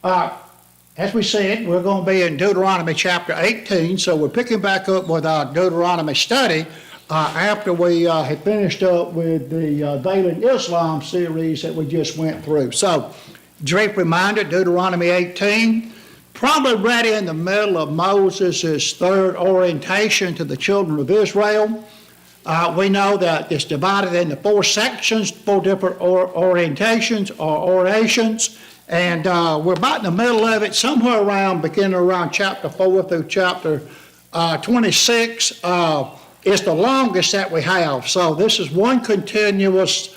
As we said, we're going to be in Deuteronomy chapter 18, so we're picking back up with our Deuteronomy study after we had finished up with the Veiling Islam series that we just went through. So, brief reminder, Deuteronomy 18, probably right in the middle of Moses' third orientation to the children of Israel. We know that it's divided into four sections, four different orientations or orations. And we're about in the middle of it, somewhere around, beginning around chapter 4 through chapter 26. It's the longest that we have. So this is one continuous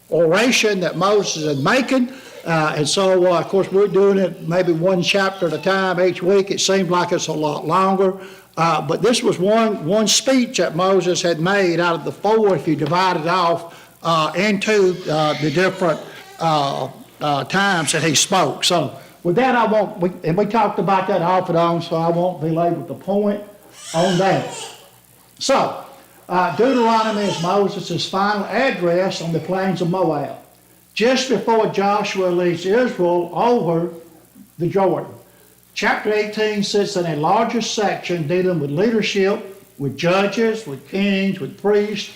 oration that Moses is making. And so, of course, we're doing it maybe one chapter at a time each week. It seems like it's a lot longer. But this was one speech that Moses had made out of the four, if you divide it off into the different times that he spoke. So with that, and we talked about that off and on, so I won't belabor the point on that. So, Deuteronomy is Moses' final address on the plains of Moab, just before Joshua leads Israel over the Jordan. Chapter 18 sits in a larger section dealing with leadership, with judges, with kings, with priests,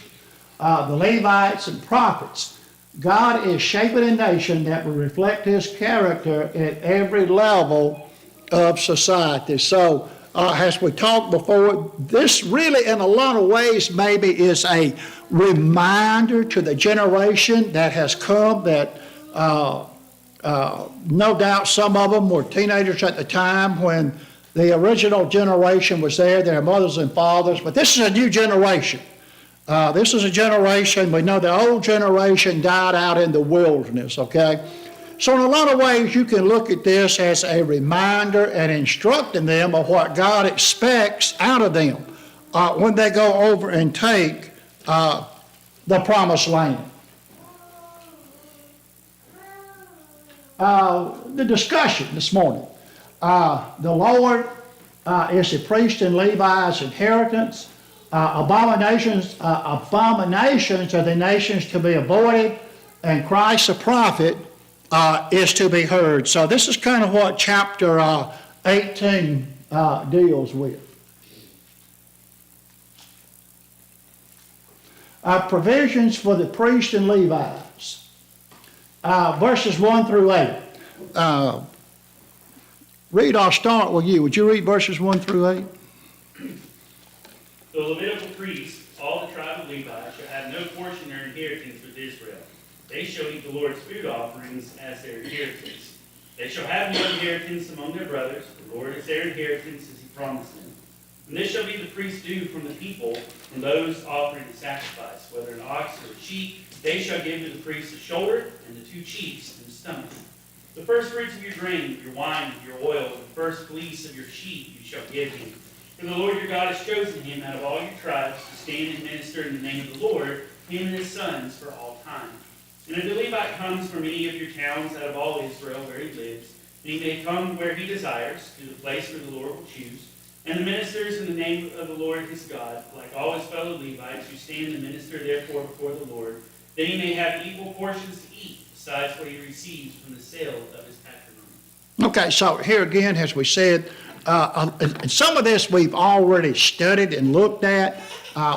the Levites and prophets. God is shaping a nation that will reflect His character at every level of society. So, as we talked before, this really in a lot of ways maybe is a reminder to the generation that has come that no doubt some of them were teenagers at the time when the original generation was there, their mothers and fathers, but this is a new generation. This is a generation, we know the old generation died out in the wilderness, okay? So in a lot of ways you can look at this as a reminder and instructing them of what God expects out of them when they go over and take the promised land. The discussion this morning. The Lord is the priest and Levi's inheritance. Abominations are the nations to be avoided, and Christ the prophet is to be heard. So this is kind of what chapter 18 deals with. Provisions for the priests and Levites. Verses 1 through 8. Read, I'll start with you. Would you read verses 1 through 8? The Levitical priests, all the tribe of Levi, shall have no portion or inheritance with Israel. They shall eat the Lord's food offerings as their inheritance. They shall have no inheritance among their brothers. The Lord is their inheritance as He promised them. And this shall be the priest's due from the people and those offering the sacrifice, whether an ox or a sheep. They shall give to the priest the shoulder and the two cheeks and the stomach. The first fruits of your grain, of your wine, of your oil, the first fleece of your sheep you shall give him. For the Lord your God has chosen him out of all your tribes to stand and minister in the name of the Lord, him and his sons for all time. And if the Levite comes from any of your towns out of all Israel where he lives, and he may come where he desires, to the place where the Lord will choose, and the ministers in the name of the Lord his God, like all his fellow Levites who stand and minister therefore before the Lord, then he may have equal portions to eat, besides what he receives from the sale of his patrimony. Okay, so here again, as we said, and some of this we've already studied and looked at.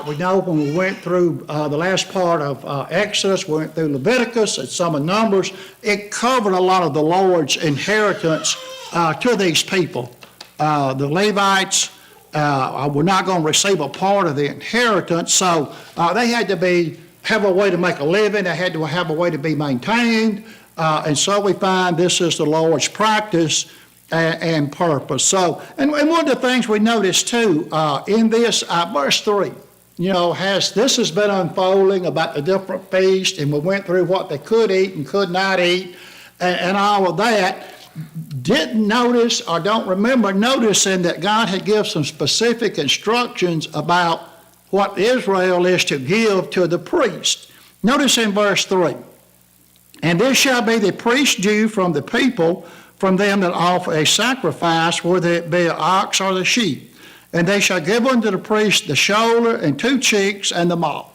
We know when we went through the last part of Exodus, we went through Leviticus and some of Numbers, it covered a lot of the Lord's inheritance to these people. The Levites were not going to receive a part of the inheritance, so they had to have a way to make a living, they had to have a way to be maintained, and so we find this is the Lord's practice and purpose. So, and one of the things we notice too in this verse 3, this has been unfolding about the different feasts, and we went through what they could eat and could not eat, and all of that. Didn't notice or don't remember noticing that God had given some specific instructions about what Israel is to give to the priest. Notice in verse 3, and this shall be the priest's due from the people, from them that offer a sacrifice, whether it be an ox or the sheep. And they shall give unto the priest the shoulder and two cheeks and the maw.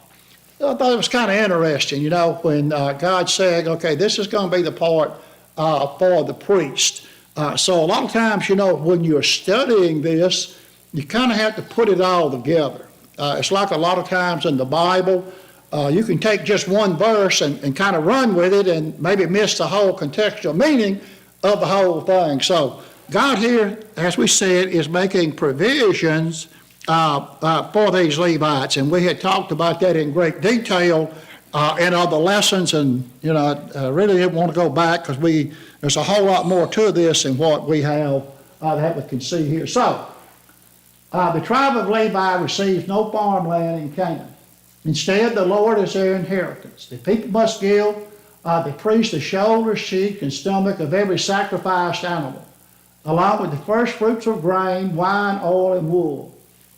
I thought it was kind of interesting, when God said, okay, this is going to be the part for the priest. So a lot of times, when you're studying this, you kind of have to put it all together. It's like a lot of times in the Bible, you can take just one verse and kind of run with it and maybe miss the whole contextual meaning of the whole thing. So God here, as we said, is making provisions for these Levites, and we had talked about that in great detail in other lessons, and I really didn't want to go back because there's a whole lot more to this than what we have that we can see here. So, the tribe of Levi receives no farmland in Canaan. Instead, the Lord is their inheritance. The people must give the priest the shoulder, cheek, and stomach of every sacrificed animal, along with the first fruits of grain, wine, oil, and wool.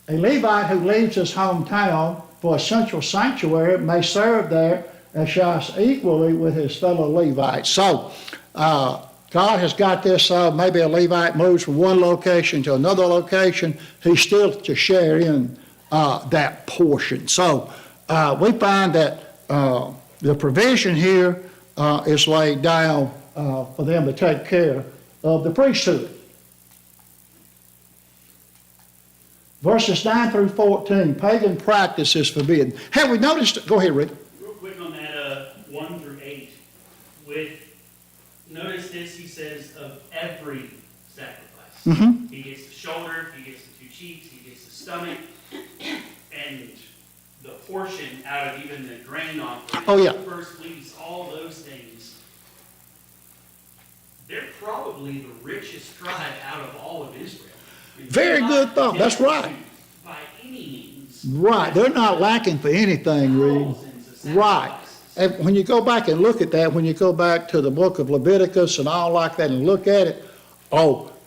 A Levite who leaves his hometown for a central sanctuary may serve there as just equally with his fellow Levites. So, God has got this, maybe a Levite moves from one location to another location, he's still to share in that portion. So, we find that the provision here is laid down for them to take care of the priesthood. Verses 9 through 14, pagan practice is forbidden. Have we noticed, go ahead, Rick. Real quick on that 1 through 8. Notice this, he says, of every sacrifice. Mm-hmm. He gets the shoulder, he gets the two cheeks, he gets the stomach, and the portion out of even the grain offering. Oh, yeah. First fleece, all those things. They're probably the richest tribe out of all of Israel. Very good thought. That's right. By any means. Right. They're not lacking for anything, Reed. Thousands of Right. sacrifices. And when you go back and look at that, when you go back to the book of Leviticus and all like that and look at it,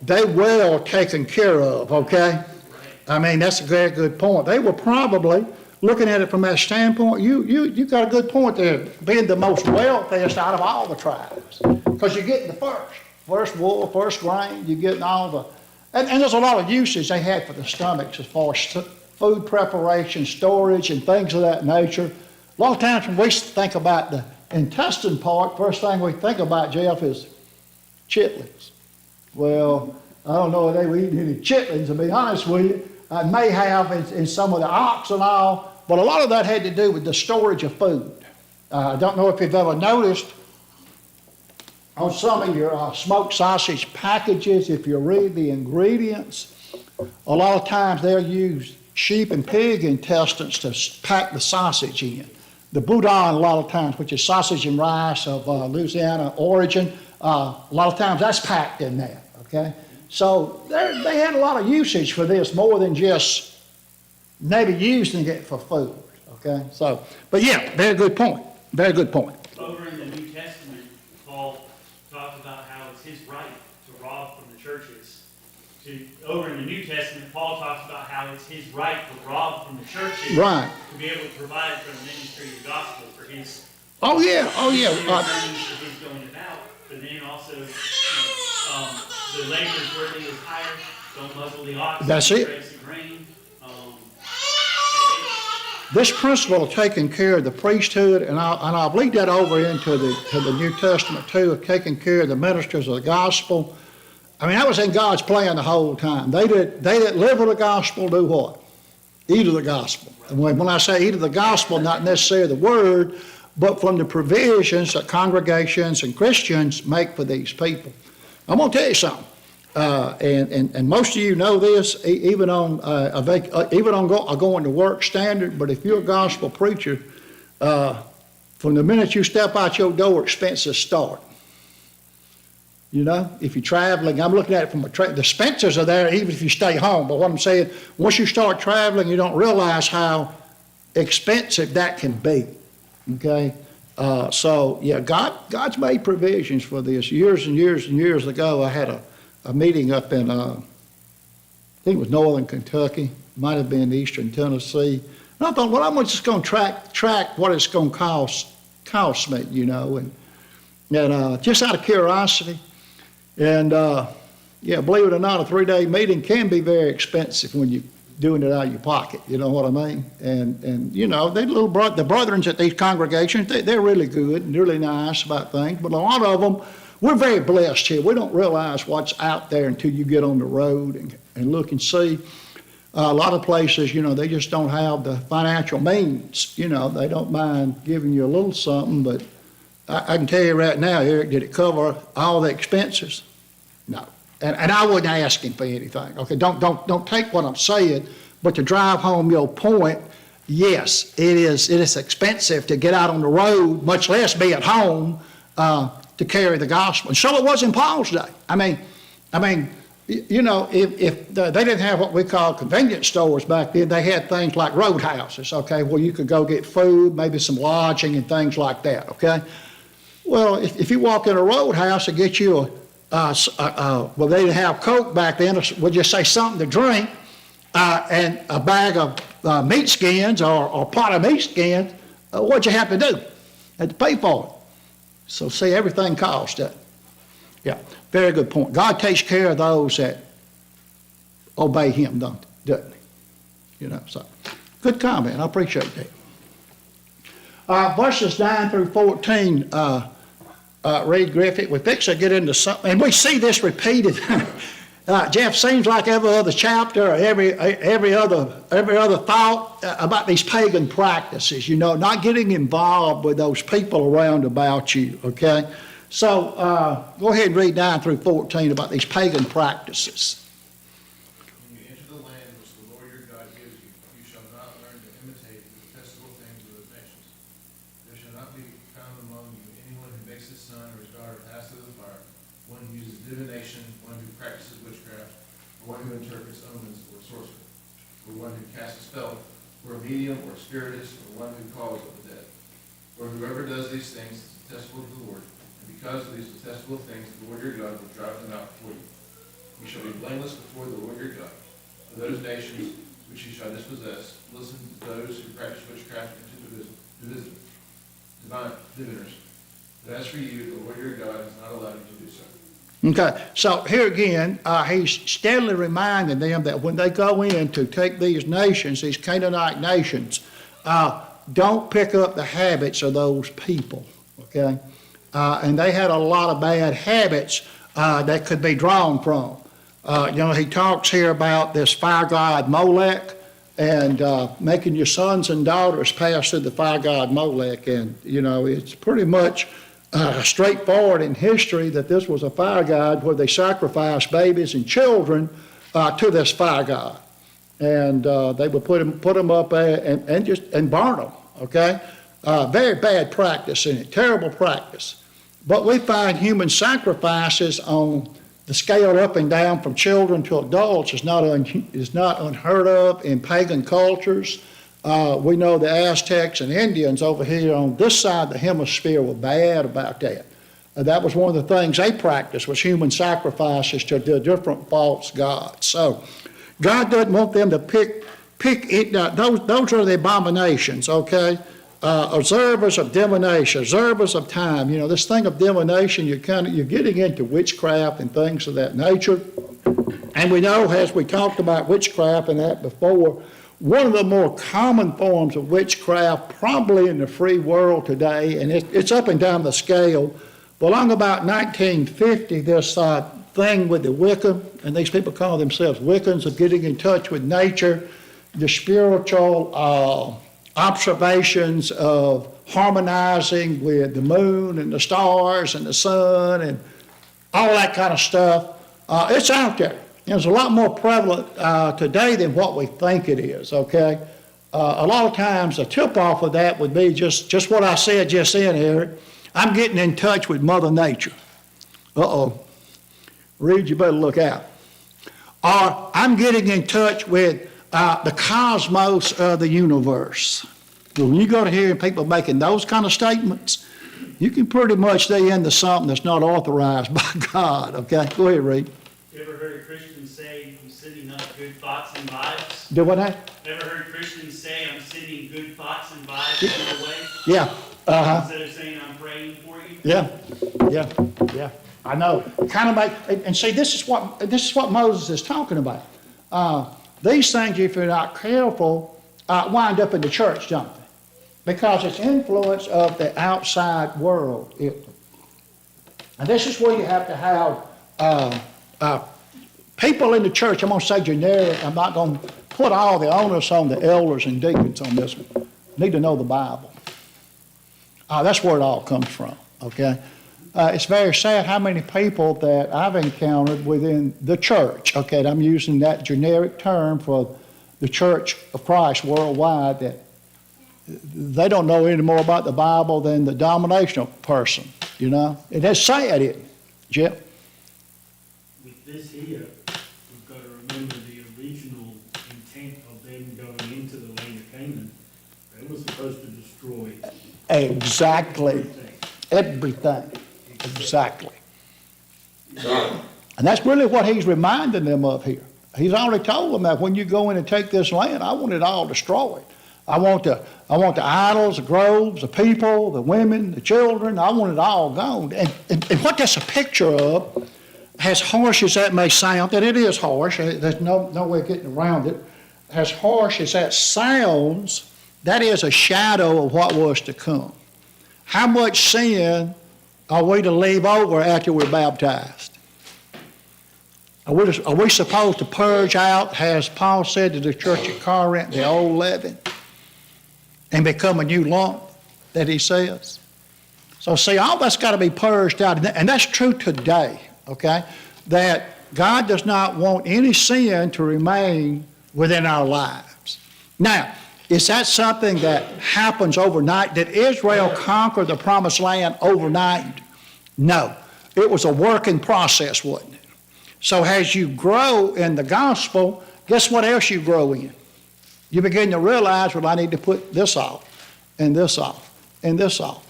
they well taken care of, okay? I mean, that's a very good point. They were probably, looking at it from that standpoint, you got a good point there, being the most wealthiest out of all the tribes. Because you're getting the first wool, first grain, you're getting all the, and there's a lot of usage they had for the stomachs as far as food preparation, storage, and things of that nature. A lot of times when we think about the intestine part, first thing we think about, Jeff, is chitlins. Well, I don't know if they were eating any chitlins, to be honest with you. I may have in some of the ox and all, but a lot of that had to do with the storage of food. I don't know if you've ever noticed on some of your smoked sausage packages, if you read the ingredients, a lot of times they'll use sheep and pig intestines to pack the sausage in. The boudin, a lot of times, which is sausage and rice of Louisiana origin, a lot of times that's packed in there, okay? So they had a lot of usage for this, more than just maybe using it for food, okay? So, but yeah, very good point, very good point. Over in the New Testament, Paul talks about how it's his right to rob from the churches. Over in the New Testament, Paul talks about how it's his right to rob from the churches. Right. To be able to provide for the ministry of the gospel for his. Oh yeah, oh yeah. For his going about, but then also, the laborers where they was hired, don't muzzle the ox. That's it. Breaks the grain. This principle of taking care of the priesthood, and I'll bleed that over into the New Testament too, of taking care of the ministers of the gospel. I mean, that was in God's plan the whole time. They that live with the gospel do what? Eat of the gospel. And when I say eat of the gospel, not necessarily the word, but from the provisions that congregations and Christians make for these people. I'm going to tell you something. And most of you know this, even on going to work standard. But if you're a gospel preacher, from the minute you step out your door, expenses start. You know, if you're traveling, I'm looking at it from the expenses are there even if you stay home. But what I'm saying, once you start traveling, you don't realize how expensive that can be. Okay, so yeah, God's made provisions for this. Years and years and years ago, I had a meeting up in, I think it was northern Kentucky, might have been eastern Tennessee. And I thought, well, I'm just going to track what it's going to cost me, you know, and just out of curiosity. And yeah, believe it or not, a 3-day meeting can be very expensive when you doing it out of your pocket, you know what I mean? And you know, the brethrens at these congregations, they're really good and really nice about things, but a lot of them, we're very blessed here. We don't realize what's out there until you get on the road and look and see. A lot of places, you know, they just don't have the financial means, you know, they don't mind giving you a little something, but I can tell you right now, Eric, did it cover all the expenses? No. And I wasn't asking for anything. Okay, don't take what I'm saying, but to drive home your point, yes, it is expensive to get out on the road, much less be at home to carry the gospel. And so it was in Paul's day. I mean, you know, if they didn't have what we call convenience stores back then, they had things like roadhouses, okay, where you could go get food, maybe some lodging and things like that, okay? Well, if you walk in a roadhouse and get you well, they didn't have Coke back then, we'll just say something to drink, and a bag of meat skins or a pot of meat skins, what'd you have to do? Had to pay for it. So see, everything costs that. Yeah, very good point. God takes care of those that obey him, doesn't he? You know, so good comment. I appreciate that. Verses 9 through 14, Reed Griffith, we fix to get into something, and we see this repeated. Jeff, seems like every other chapter, or every other thought about these pagan practices, you know, not getting involved with those people around about you, okay? So go ahead and read 9 through 14 about these pagan practices. When you enter the land which the Lord your God gives you, you shall not learn to imitate the detestable things of those nations. There shall not be found among you anyone who makes his son or his daughter pass through the fire, one who uses divination, one who practices witchcraft, or one who interprets omens or sorcery, or one who casts a spell, or a medium or a spiritist, or one who calls up the dead. For whoever does these things is detestable to the Lord. Because of these detestable things, the Lord your God will drive them out before you. You shall be blameless before the Lord your God. For those nations which you shall dispossess, listen to those who practice witchcraft and to diviners. But as for you, the Lord your God has not allowed you to do so. Okay, so here again, he's steadily reminding them that when they go in to take these nations, these Canaanite nations, don't pick up the habits of those people, okay? And they had a lot of bad habits that could be drawn from. You know, he talks here about this fire god Molech and making your sons and daughters pass through the fire god Molech. And, you know, it's pretty much straightforward in history that this was a fire god where they sacrificed babies and children to this fire god. And they would put them up and burn them, okay? Very bad practice in it, terrible practice. But we find human sacrifices on the scale up and down from children to adults is not unheard of in pagan cultures. We know the Aztecs and Indians over here on this side of the hemisphere were bad about that. That was one of the things they practiced was human sacrifices to the different false gods. So God doesn't want them to pick it. Those are the abominations, okay? Observers of divination, observers of time. You know, this thing of divination, you're getting into witchcraft and things of that nature. And we know, as we talked about witchcraft and that before, one of the more common forms of witchcraft probably in the free world today, and it's up and down the scale, but along about 1950, this thing with the Wicca, and these people call themselves Wiccans, of getting in touch with nature, the spiritual observations of harmonizing with the moon and the stars and the sun and all that kind of stuff. It's out there. It's a lot more prevalent today than what we think it is, okay? A lot of times the tip-off of that would be just what I said just then, Eric. I'm getting in touch with Mother Nature. Uh-oh. Reed, you better look out. Or I'm getting in touch with the cosmos of the universe. When you go to hearing people making those kind of statements, you can pretty much stay into something that's not authorized by God, okay? Go ahead, Reed. You ever heard Christians say, I'm sending up good thoughts and vibes? Do what now? Ever heard Christians say, I'm sending good thoughts and vibes your way? Yeah. Instead of saying, I'm praying for you? Yeah. I know. Kind of and see, this is what Moses is talking about. these things, if you're not careful, wind up in the church, don't they? Because it's influence of the outside world. And this is where you have to have people in the church. I'm going to say generic. I'm not going to put all the onus on the elders and deacons on this one. Need to know the Bible. That's where it all comes from, okay? It's very sad how many people that I've encountered within the church, okay, and I'm using that generic term for the Church of Christ worldwide, that they don't know any more about the Bible than the denominational person, you know? And that's sad, isn't it, Jeff? With this here, we've got to remember the original intent of them going into the land of Canaan. They were supposed to destroy Exactly. Everything. Exactly. And that's really what he's reminding them of here. He's already told them that when you go in and take this land, I want it all destroyed. I want the idols, the groves, the people, the women, the children, I want it all gone. And what that's a picture of, as harsh as that may sound, and it is harsh, there's no way of getting around it, as harsh as that sounds, that is a shadow of what was to come. How much sin are we to leave over after we're baptized? Are we supposed to purge out, as Paul said to the church at Corinth, the old leaven, and become a new lump that he says? So see, all that's got to be purged out, and that's true today, okay? That God does not want any sin to remain within our lives. Now, is that something that happens overnight? Did Israel conquer the promised land overnight? No. It was a working process, wasn't it? So as you grow in the gospel, guess what else you grow in? You begin to realize, well, I need to put this off, and this off, and this off.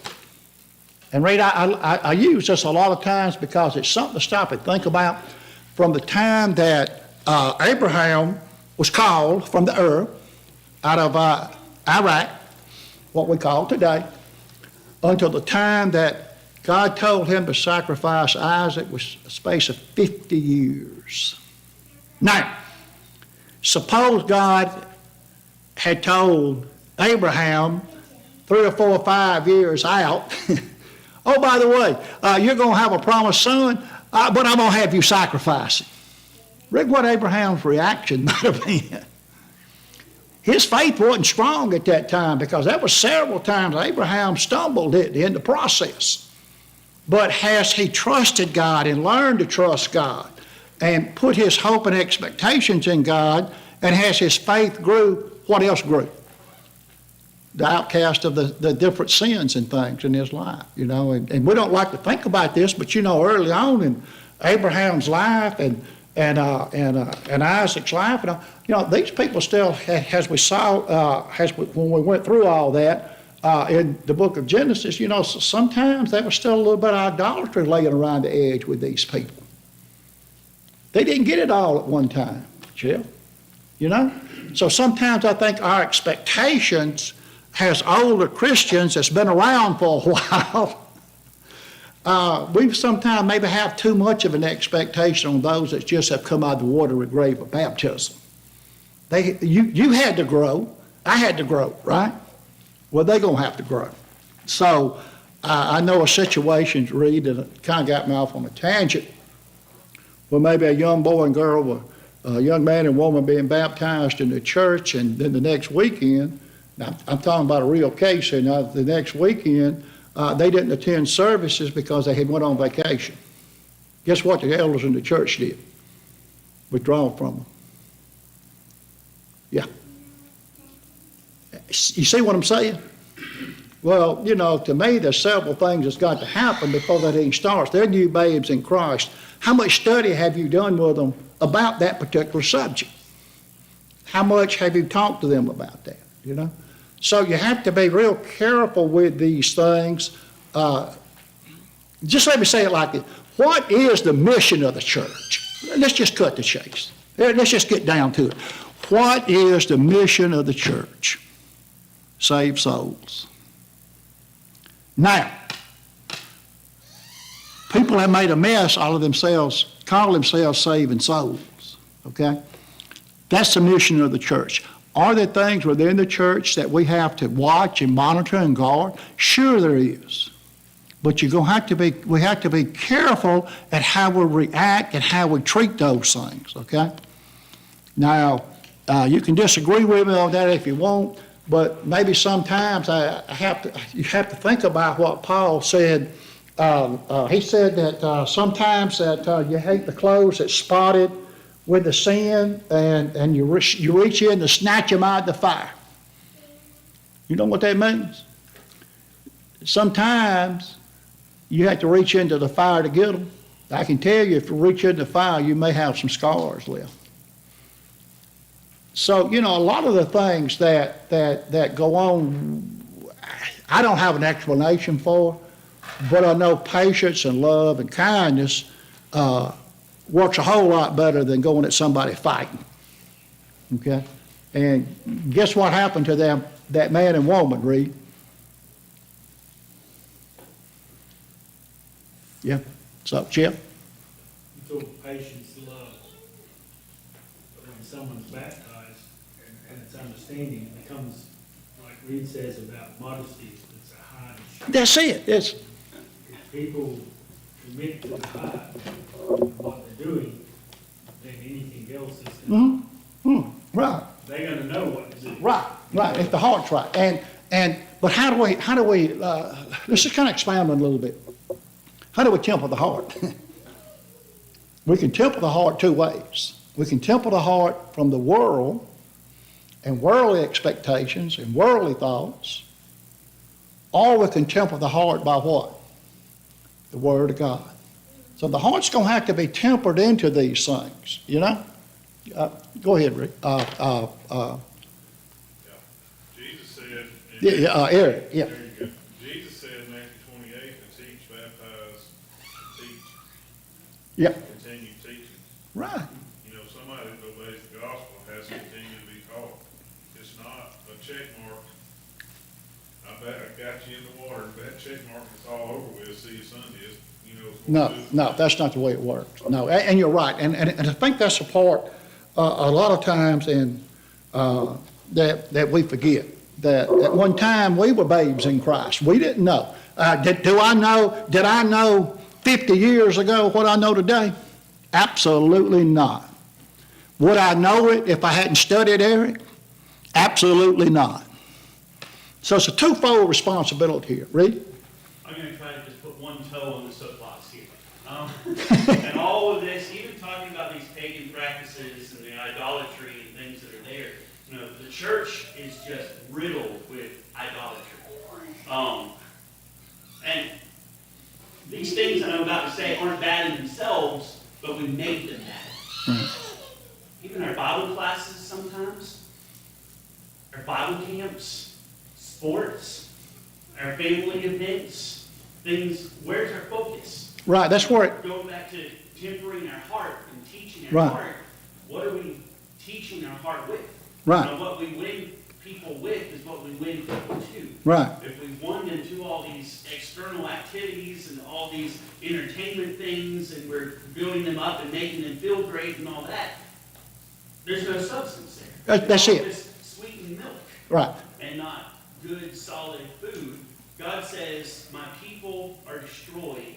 And Reed, I use this a lot of times because it's something to stop and think about. From the time that Abraham was called from the earth, out of Iraq, what we call today, until the time that God told him to sacrifice Isaac was a space of 50 years. Now, suppose God had told Abraham 3 or 4 or 5 years out, oh, by the way, you're going to have a promised son, but I'm going to have you sacrifice him. Read what Abraham's reaction might have been. His faith wasn't strong at that time because that was several times Abraham stumbled in the process. But as he trusted God and learned to trust God and put his hope and expectations in God, and as his faith grew, what else grew? The outcast of the different sins and things in his life, you know. And we don't like to think about this, but you know, early on in Abraham's life and Isaac's life, you know, these people still, as we saw, when we went through all that in the book of Genesis, you know, sometimes there was still a little bit of idolatry laying around the edge with these people. They didn't get it all at one time, Jill, you know. So sometimes I think our expectations as older Christians that's been around for a while, we sometimes maybe have too much of an expectation on those that just have come out of the watery grave of baptism. You had to grow. I had to grow, right? Well, they're going to have to grow. So I know a situation, Reed, that kind of got me off on a tangent, where maybe a young boy and girl, a young man and woman being baptized in the church, and then the next weekend, now I'm talking about a real case here, now the next weekend, they didn't attend services because they had went on vacation. Guess what the elders in the church did? Withdraw from them. Yeah. You see what I'm saying? Well, you know, to me, there's several things that's got to happen before that even starts. They're new babes in Christ. How much study have you done with them about that particular subject? How much have you talked to them about that, you know? So you have to be real careful with these things. Just let me say it like this. What is the mission of the church? Let's just cut the chase. Let's just get down to it. What is the mission of the church? Save souls. Now, people have made a mess out of themselves, call themselves saving souls, okay? That's the mission of the church. Are there things within the church that we have to watch and monitor and guard? Sure there is. But we have to be careful at how we react and how we treat those things, okay? Now, you can disagree with me on that if you want, but maybe sometimes you have to think about what Paul said. He said that sometimes that you hate the clothes that's spotted with the sin, and you reach in to snatch them out of the fire. You know what that means? Sometimes you have to reach into the fire to get them. I can tell you, if you reach into the fire, you may have some scars left. So, a lot of the things that go on, I don't have an explanation for, but I know patience and love and kindness works a whole lot better than going at somebody fighting. Okay? And guess what happened to them, that man and woman, Reed? Yeah. So, Chip? You talk patience, love. But when someone's baptized and it's understanding, it becomes, like Reed says about modesty, it's a heart issue. That's it. If people commit to the heart of what they're doing, then anything else is gonna, Right. they're gonna know what to do. Right, if the heart's right. But how do we, let's just kind of expand on it a little bit. How do we temper the heart? We can temper the heart two ways. We can temper the heart from the world and worldly expectations and worldly thoughts, or we can temper the heart by what? The Word of God. So the heart's going to have to be tempered into these things, Go ahead, Rick. Jesus said. Eric, yeah. There you go. Jesus said in Matthew 28, to teach, baptize, teach, Yeah, continue teaching. right. Somebody that obeys the gospel has to continue to be taught. It's not a check mark. I bet I got you in the water, that check mark is all over with, see you Sunday, No, that's not the way it works. No, and you're right. And I think that's a part, a lot of times that we forget. That at one time we were babes in Christ. We didn't know. Did I know 50 years ago what I know today? Absolutely not. Would I know it if I hadn't studied Eric? Absolutely not. So it's a twofold responsibility here. Read. I'm going to try to just put one toe on the soapbox here. And all of this, even talking about these pagan practices and the idolatry and things that are there, the church is just riddled with idolatry. And these things that I'm about to say aren't bad in themselves, but we made them bad. Even our Bible classes sometimes, our Bible camps, sports, our family events, things, where's our focus? Right, that's where it, Going back to tempering our heart and teaching our Right. heart, what are we teaching our heart with? Right. What we win people with is what we win people to. right, If we won them to all these external activities and all these entertainment things, and we're building them up and making them feel great and all that, there's no substance there. That's It's it. all just sweetened milk right, and not good, solid food. God says, my people are destroyed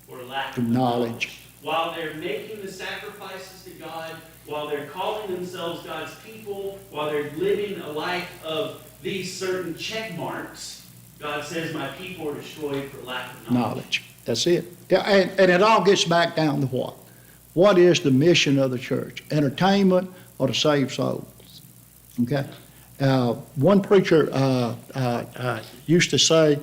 for lack of knowledge. While they're making the sacrifices to God, while they're calling themselves God's people, while they're living a life of these certain check marks, God says, my people are destroyed for lack of knowledge. That's it. Yeah, and it all gets back down to what? What is the mission of the church? Entertainment or to save souls? Okay? One preacher used to say,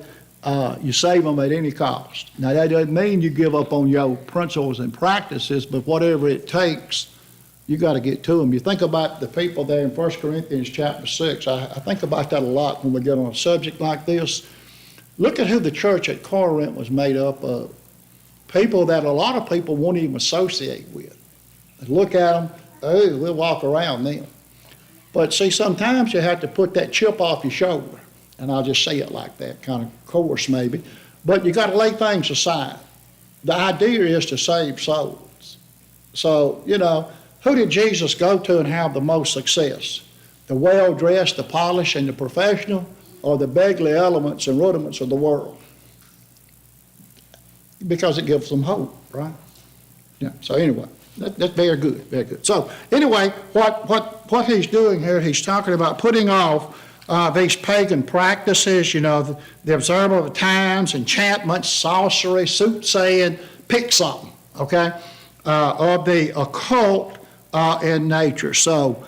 you save them at any cost. Now, that doesn't mean you give up on your principles and practices, but whatever it takes, you got to get to them. You think about the people there in 1 Corinthians chapter 6. I think about that a lot when we get on a subject like this. Look at who the church at Corinth was made up of. People that a lot of people won't even associate with. They look at them, oh, we'll walk around them. But see, sometimes you have to put that chip off your shoulder. And I'll just say it like that, kind of coarse maybe. But you got to lay things aside. The idea is to save souls. So, who did Jesus go to and have the most success? The well-dressed, the polished, and the professional, or the beggarly elements and rudiments of the world? Because it gives them hope, right? Yeah, so anyway, that's very good, very good. So anyway, what he's doing here, he's talking about putting off these pagan practices, the observance of the times, enchantments, sorcery, soothsaying, pick something, okay, of the occult in nature. So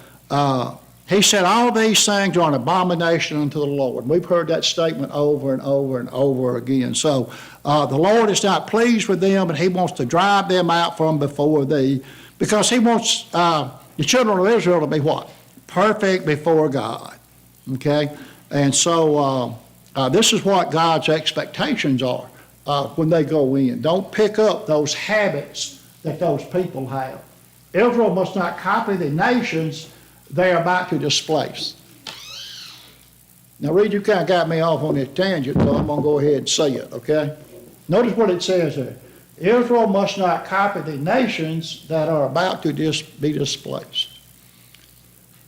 he said all these things are an abomination unto the Lord. We've heard that statement over and over and over again. So the Lord is not pleased with them, and he wants to drive them out from before thee, because he wants the children of Israel to be what? Perfect before God. Okay? And so this is what God's expectations are when they go in. Don't pick up those habits that those people have. Israel must not copy the nations they are about to displace. Now, Reed, you kind of got me off on this tangent, so I'm going to go ahead and say it, okay? Notice what it says there. Israel must not copy the nations that are about to be displaced.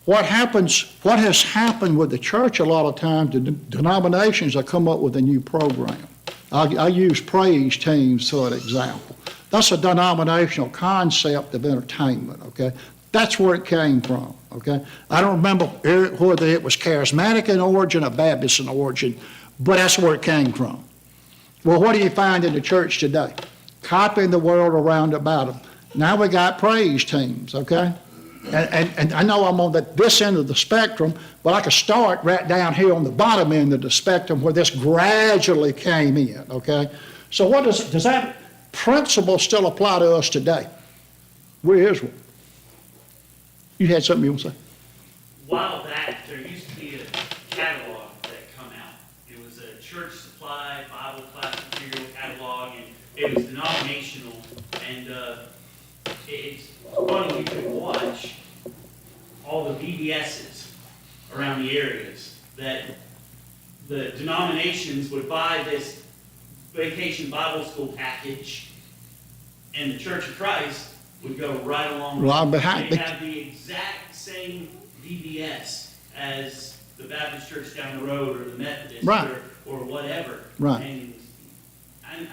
What has happened with the church a lot of times, the denominations have come up with a new program. I use praise teams for an example. That's a denominational concept of entertainment, okay? That's where it came from, okay? I don't remember whether it was charismatic in origin or Baptist in origin, but that's where it came from. Well, what do you find in the church today? Copying the world around about them. Now we got praise teams, okay? And I know I'm on this end of the spectrum, but I could start right down here on the bottom end of the spectrum where this gradually came in, okay? So what does that principle still apply to us today? We're Israel. You had something you want to say? A while back, there used to be a catalog that come out. It was a church supply, Bible class material catalog, and it was denominational. And it's funny, you could watch all the VBSs around the areas that the denominations would buy this Vacation Bible School package, and the Church of Christ would go right along. Right behind. They have the exact same VBS as the Baptist church down the road, or the Methodist, Right. or whatever. Right. And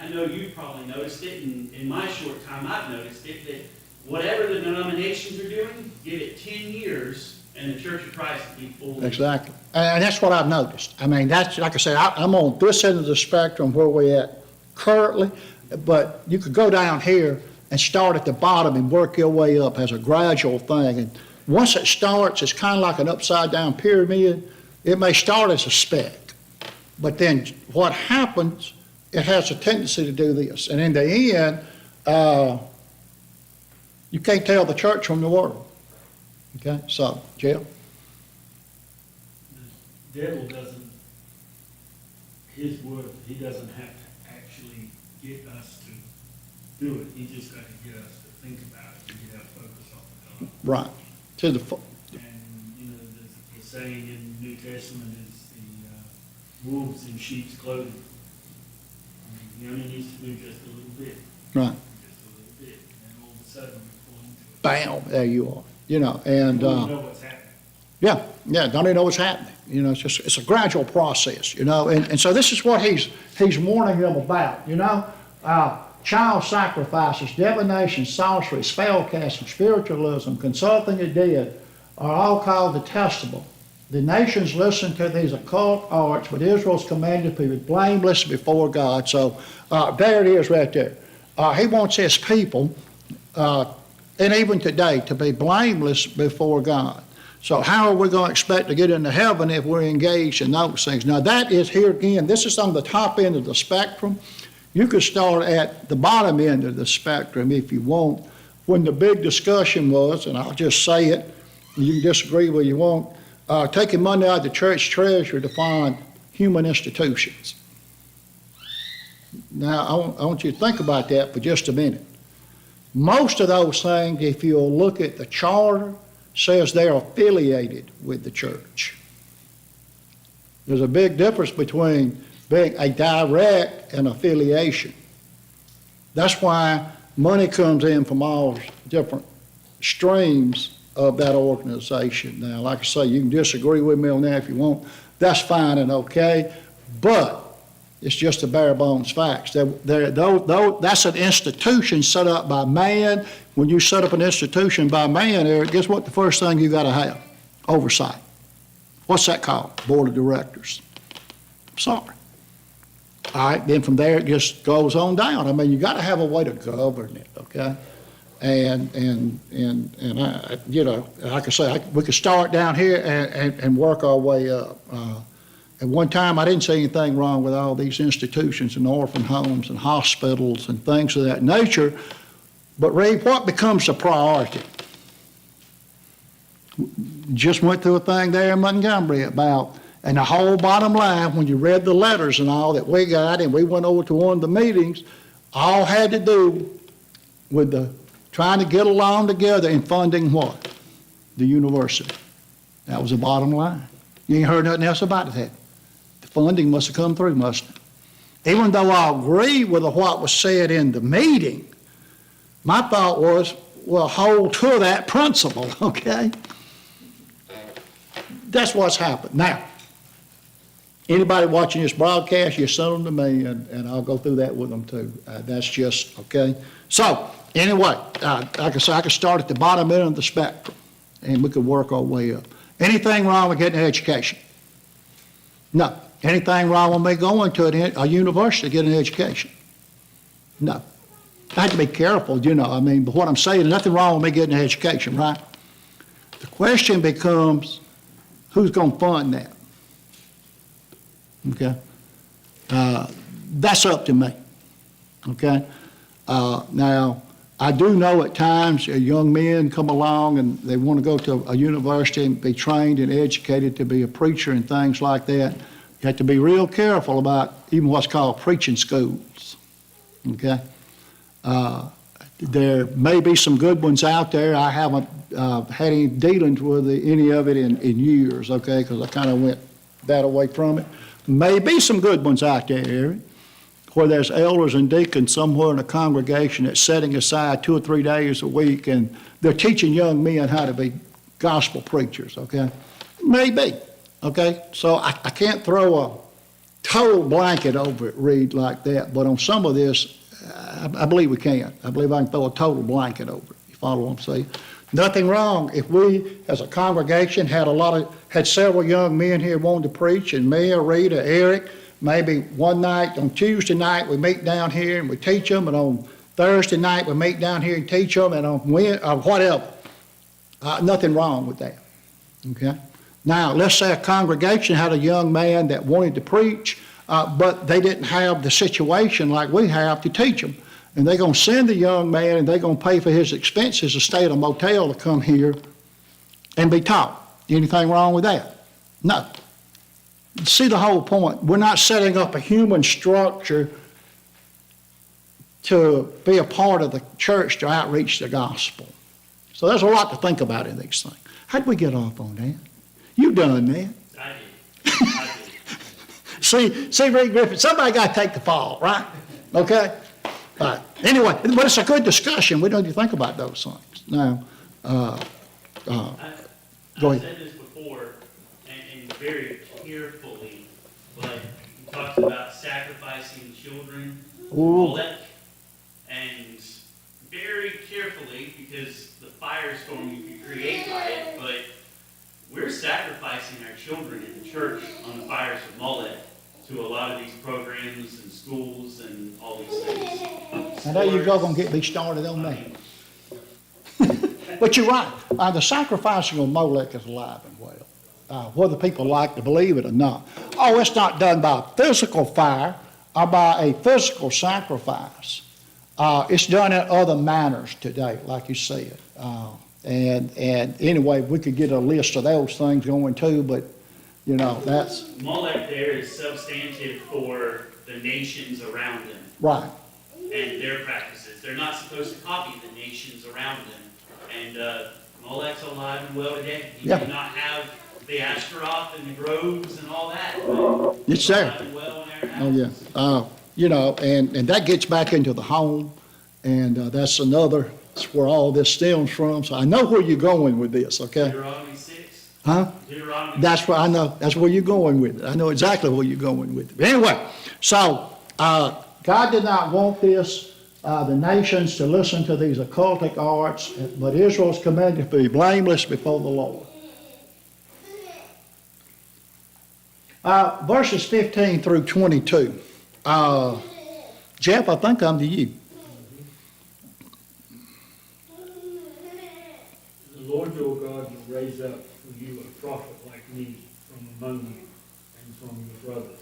I know you've probably noticed it, and in my short time I've noticed it, that whatever the denominations are doing, give it 10 years, and the Church of Christ will be fully. Exactly. And that's what I've noticed. I mean, that's, like I said, I'm on this end of the spectrum where we're at currently, but you could go down here and start at the bottom and work your way up as a gradual thing. And once it starts, it's kind of like an upside-down pyramid. It may start as a speck, but then what happens, it has a tendency to do this. And in the end, you can't tell the church from the world. Okay? So, Jill? The devil doesn't, his word, he doesn't have to actually get us to do it. He just got to get us to think about it and get our focus on God. Right. To the, And, the saying in the New Testament is the wolves in sheep's clothing. I mean, he only needs to do just a little bit. right. Just a little bit, and all of a sudden we fall into it. Bam, there you are. And, We don't know what's happening. yeah, don't even know what's happening. It's a gradual process, and so this is what he's warning them about, child sacrifices, divination, sorcery, spell casting, spiritualism, consulting the dead are all called detestable. The nations listen to these occult arts, but Israel's commanded to be blameless before God. So there it is right there. He wants his people, and even today, to be blameless before God. So how are we going to expect to get into heaven if we're engaged in those things? Now that is, here again, this is on the top end of the spectrum. You could start at the bottom end of the spectrum if you want. When the big discussion was, and I'll just say it, you can disagree where you want, taking money out of the church treasury to fund human institutions. Now, I want you to think about that for just a minute. Most of those things, if you'll look at the charter, says they're affiliated with the church. There's a big difference between being a direct and affiliation. That's why money comes in from all different streams of that organization. Now, like I say, you can disagree with me on that if you want. That's fine and okay, but it's just the bare bones facts. That's an institution set up by man. When you set up an institution by man, Eric, guess what the first thing you gotta have? Oversight. What's that called? Board of Directors. Sorry. All right, then from there, it just goes on down. I mean, you gotta have a way to govern it, okay? And I, you know, like I say, we could start down here and work our way up. At one time, I didn't see anything wrong with all these institutions and orphan homes and hospitals and things of that nature. But Reed, what becomes the priority? Just went through a thing there in Montgomery about, and the whole bottom line, when you read the letters and all that we got, and we went over to one of the meetings, all had to do with the trying to get along together in funding what? The university. That was the bottom line. You ain't heard nothing else about it, have you? The funding must have come through, mustn't it? Even though I agree with what was said in the meeting, my thought was, well, hold to that principle, okay? That's what's happened. Now, anybody watching this broadcast, you send them to me, and I'll go through that with them too. That's just, okay? So, anyway, like I say, I could start at the bottom end of the spectrum, and we could work our way up. Anything wrong with getting an education? No. Anything wrong with me going to a university to get an education? No. I have to be careful, you know, I mean, but what I'm saying, there's nothing wrong with me getting an education, right? The question becomes, who's going to fund that? Okay? That's up to me, okay? Now, I do know at times young men come along and they want to go to a university and be trained and educated to be a preacher and things like that. You have to be real careful about even what's called preaching schools, okay? There may be some good ones out there. I haven't had any dealings with any of it in years, okay, because I kind of went that away from it. May some good ones out there, Eric, where there's elders and deacons somewhere in a congregation that's setting aside 2 or 3 days a week and they're teaching young men how to be gospel preachers, okay? Maybe, okay? So I can't throw a total blanket over it, Reed, like that, but on some of this, I believe we can. I believe I can throw a total blanket over it. You follow what I'm saying? Nothing wrong if we, as a congregation, had several young men here wanting to preach, and me or Rita, Eric, maybe one night on Tuesday night we meet down here and we teach them, and on Thursday night we meet down here and teach them, and on whatever. Nothing wrong with that. Okay. Now let's say a congregation had a young man that wanted to preach. But they didn't have the situation like we have to teach them. And they're going to send the young man and they're going to pay for his expenses to stay at a motel to come here and be taught. Anything wrong with that? No. See the whole point. We're not setting up a human structure to be a part of the church to outreach the gospel. So there's a lot to think about in these things. How'd we get off on that? You done that. I did. See, Reed Griffin, somebody got to take the fall, right? Okay? All right. Anyway, but it's a good discussion. We don't need to think about those things. Now, go I've ahead. said this before, and very carefully, but he talks about sacrificing children, Ooh. Molech, and very carefully, because the firestorm you can create by it, but we're sacrificing our children in the church on the fires of Molech to a lot of these programs and schools and all these things. Now, there you go, going to get me started on that. But you're right. The sacrificing of Molech is alive and well, whether people like to believe it or not. Oh, it's not done by physical fire or by a physical sacrifice. It's done in other manners today, like you said. And anyway, we could get a list of those things going too, but, you know, that's Molech there is substantive for the nations around them right. and their practices. They're not supposed to copy the nations around them. And Molech's alive and well today. He Yeah. may not have the Ashtaroth and the groves and all that, but It's there. alive and well in our Oh, houses. yeah. You know, and that gets back into the home, and that's another That's where all this stems from, so I know where you're going with this, okay? Deuteronomy 6. Huh? Deuteronomy. That's where I know, that's where you're going with it. I know exactly where you're going with it. But anyway, so, God did not want this, the nations to listen to these occultic arts, but Israel's commanded to be blameless before the Lord. Verses 15 through 22. Jeff, I think I'm to you. The Lord your God will raise up for you a prophet like me from among you and from your brothers.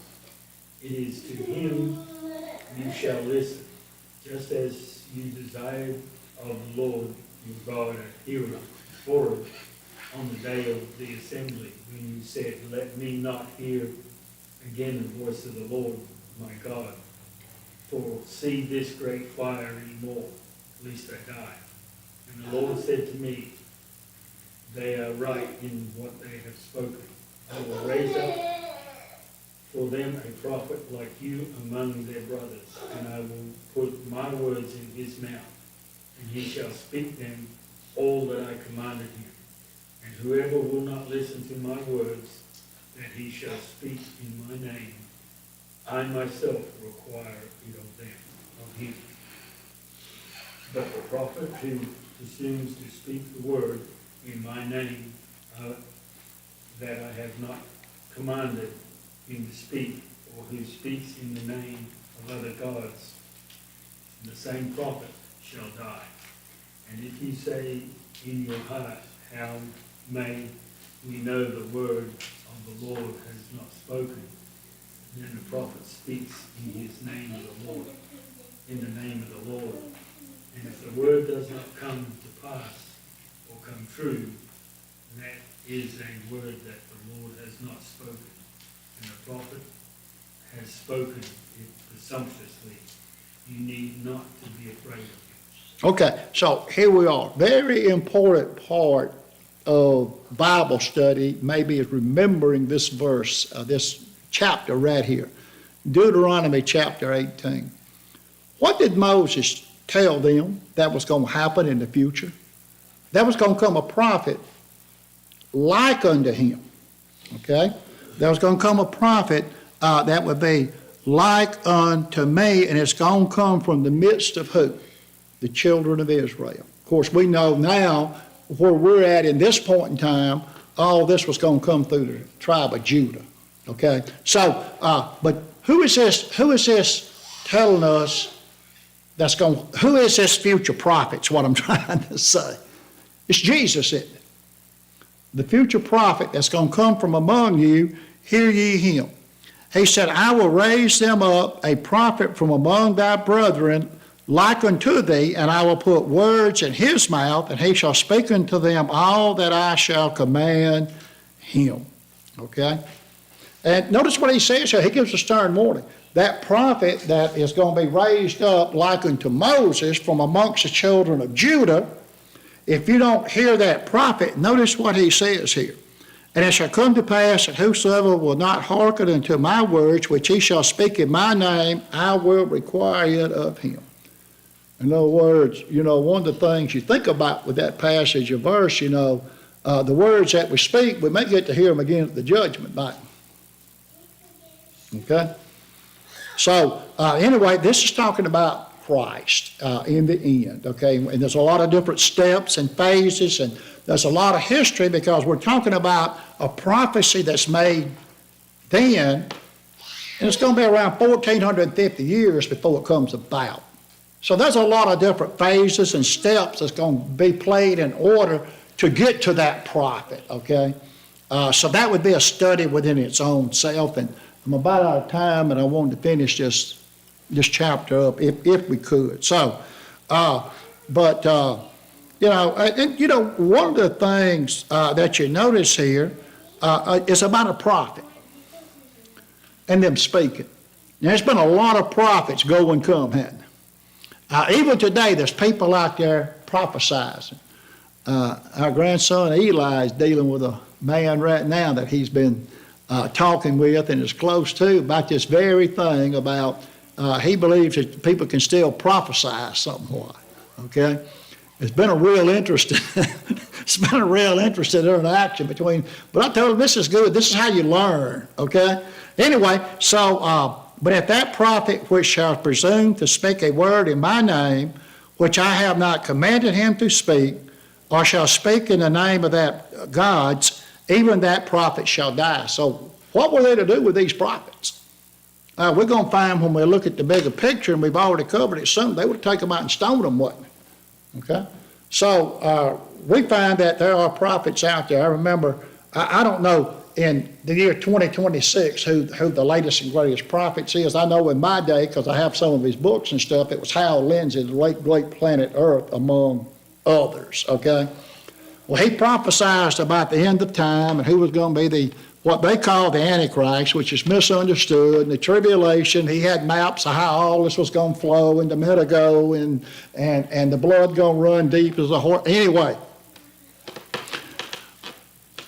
It is to him you shall listen, just as you desired of the Lord your God a hero for it on the day of the assembly, when you said, let me not hear again the voice of the Lord my God, for see this great fire anymore, lest I die. And the Lord said to me, they are right in what they have spoken. I will raise up for them a prophet like you among their brothers, and I will put my words in his mouth, and he shall speak them all that I commanded him. And whoever will not listen to my words that he shall speak in my name, I myself require it of them, of him. But the prophet who presumes to speak the word in my name that I have not commanded him to speak, or who speaks in the name of other gods, the same prophet shall die. And if you say in your heart, how may we know the word of the Lord has not spoken? Then the prophet speaks in his name of the Lord, in the name of the Lord. And if the word does not come to pass or come true, that is a word that the Lord has not spoken. And the prophet has spoken it presumptuously. You need not to be afraid of him. Okay, so here we are. Very important part of Bible study maybe is remembering this verse, this chapter right here. Deuteronomy chapter 18. What did Moses tell them that was going to happen in the future? There was going to come a prophet like unto him. Okay? There was going to come a prophet that would be like unto me, and it's going to come from the midst of who? The children of Israel. Of course, we know now where we're at in this point in time, all this was going to come through the tribe of Judah. Okay? So, but who is this telling us that's going, who is this future prophet, is what I'm trying to say. It's Jesus, isn't it? The future prophet that's going to come from among you, hear ye him. He said, I will raise them up a prophet from among thy brethren, like unto thee, and I will put words in his mouth, and he shall speak unto them all that I shall command him. Okay? And notice what he says here. He gives a stern warning. That prophet that is going to be raised up like unto Moses from amongst the children of Judah, if you don't hear that prophet, notice what he says here. And it shall come to pass that whosoever will not hearken unto my words, which he shall speak in my name, I will require it of him. In other words, one of the things you think about with that passage of verse, the words that we speak, we may get to hear them again at the judgment night. Okay? So, anyway, this is talking about Christ in the end, okay? And there's a lot of different steps and phases, and there's a lot of history because we're talking about a prophecy that's made then, and it's going to be around 1,450 years before it comes about. So there's a lot of different phases and steps that's going to be played in order to get to that prophet, okay? So that would be a study within its own self, and I'm about out of time, and I wanted to finish this chapter up if we could. So, one of the things that you notice here is about a prophet and them speaking. Now, there's been a lot of prophets go and come, hasn't there? Even today, there's people out there prophesizing. Our grandson Eli is dealing with a man right now that he's been talking with and is close to about this very thing about he believes that people can still prophesy somewhat, okay? It's been a real interesting, it's been a real interesting interaction between, but I told him, this is good, this is how you learn, okay? Anyway, so, but if that prophet which shall presume to speak a word in my name, which I have not commanded him to speak, or shall speak in the name of that gods, even that prophet shall die. So what were they to do with these prophets? We're going to find when we look at the bigger picture, and we've already covered it some, they would take them out and stone them, wouldn't they? Okay? So we find that there are prophets out there. I remember, I don't know in the year 2026 who the latest and greatest prophets is. I know in my day, because I have some of his books and stuff, it was Hal Lindsey, the late great planet Earth, among others, okay? Well, he prophesied about the end of time and who was going to be what they call the Antichrist, which is misunderstood, and the tribulation. He had maps of how all this was going to flow, and the Medigo, and the blood going to run deep as a horse. Anyway,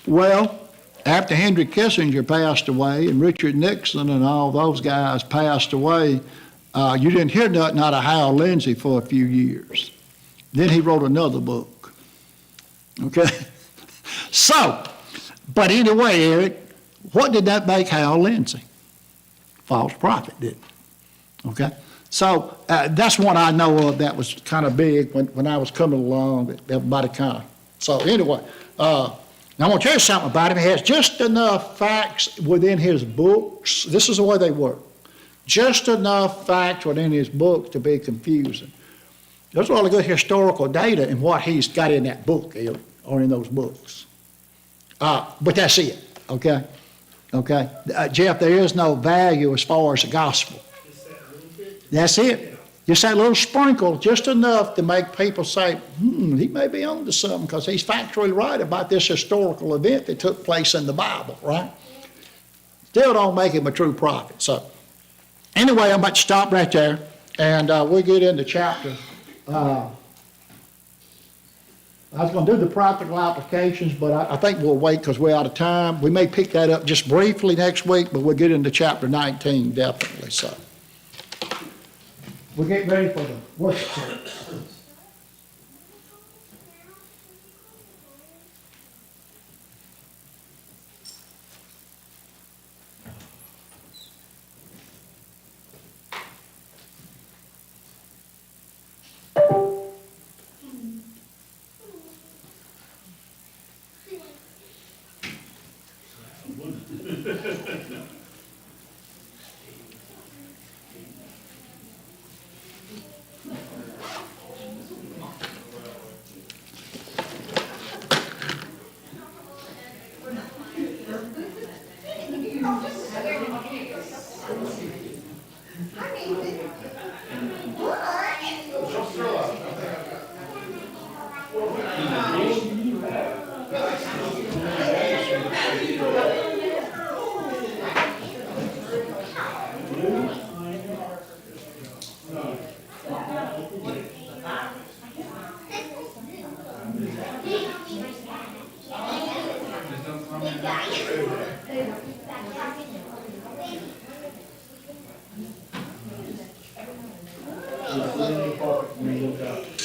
well, after Henry Kissinger passed away and Richard Nixon and all those guys passed away, you didn't hear nothing out of Hal Lindsey for a few years. Then he wrote another book. Okay? So, but anyway, Eric, what did that make Hal Lindsey? False prophet, didn't it? Okay? So that's one I know of that was kind of big when I was coming along, that everybody kind of. So anyway, now I want to tell you something about him. He has just enough facts within his books. This is the way they work. Just enough facts within his books to be confusing. There's really good historical data in what he's got in that book, or in those books. But that's it, okay? Okay? Jeff, there is no value as far as the gospel. Just that little bit. That's it. Just that little sprinkle, just enough to make people say, he may be on to something, because he's factually right about this historical event that took place in the Bible, right? Still don't make him a true prophet. So anyway, I'm about to stop right there, and we'll get into chapter. I was going to do the practical applications, but I think we'll wait because we're out of time. We may pick that up just briefly next week, but we'll get into chapter 19 definitely. So we'll get ready for the worship service. Look out.